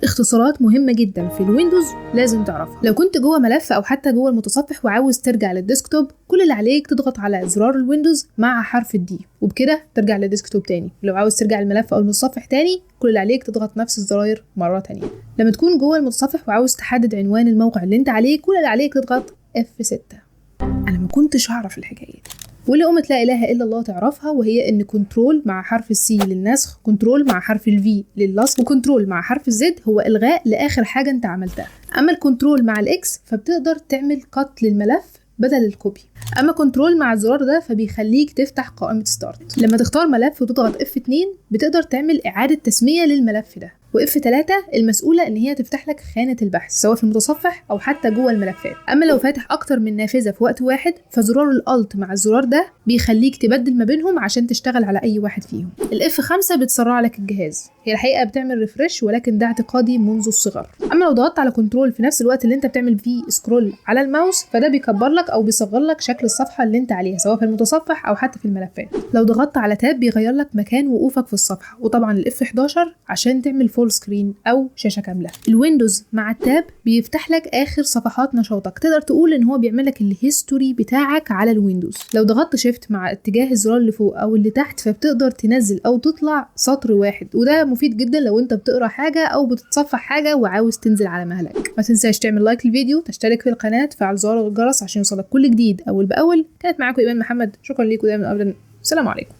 اختصارات مهمة جدا في الويندوز لازم تعرفها. لو كنت جوه ملف او حتى جوه المتصفح وعاوز ترجع للديسكتوب، كل اللي عليك تضغط على زرار الويندوز مع حرف الدي وبكده ترجع للديسكتوب تاني. لو عاوز ترجع الملف او المتصفح تاني، كل اللي عليك تضغط نفس الزراير مرة تانية. لما تكون جوه المتصفح وعاوز تحدد عنوان الموقع اللي انت عليه، كل اللي عليك تضغط F6. انا ما كنتش اعرف الحكاية دي، واللي قمت لا اله الا الله تعرفها، وهي ان كنترول مع حرف السي للنسخ، كنترول مع حرف الفي لللصق، وكنترول مع حرف الزد هو الغاء لاخر حاجه انت عملتها. اما الكنترول مع الاكس فبتقدر تعمل قط للملف بدل الكوبي. اما كنترول مع الزرار ده فبيخليك تفتح قائمه ستارت. لما تختار ملف وتضغط F2 بتقدر تعمل اعاده تسميه للملف ده، وF3 المسؤولة ان هي تفتح لك خانة البحث سواء في المتصفح او حتى جوه الملفات. اما لو فاتح اكتر من نافذة في وقت واحد، فزرار الالت مع الزرار ده بيخليك تبدل ما بينهم عشان تشتغل على اي واحد فيهم. الF5 بتسرع لك الجهاز، هي الحقيقة بتعمل ريفرش ولكن ده اعتقادي منذ الصغر. اما لو ضغطت على كنترول في نفس الوقت اللي انت بتعمل فيه سكرول على الماوس، فده بيكبر لك او بيصغر لك شكل الصفحة اللي انت عليها سواء في المتصفح او حتى في الملفات. لو ضغطت على تاب بيغير لك مكان وقوفك في الصفحة، وطبعا الF11 عشان تعمل فول سكرين او شاشه كامله. الويندوز مع التاب بيفتح لك اخر صفحات نشاطك، تقدر تقول ان هو بيعمل لك الهيستوري بتاعك على الويندوز. لو ضغطت شيفت مع اتجاه الزرار اللي فوق او اللي تحت، فبتقدر تنزل او تطلع سطر واحد، وده مفيد جدا لو انت بتقرا حاجه او بتتصفح حاجه وعاوز تنزل على مهلك. ما تنساش تعمل لايك للفيديو، تشترك في القناه، تفعل زر الجرس عشان يوصلك كل جديد اول باول. كانت معاكم ايمان محمد، شكرا ليكم دايما ابدا، السلام عليكم.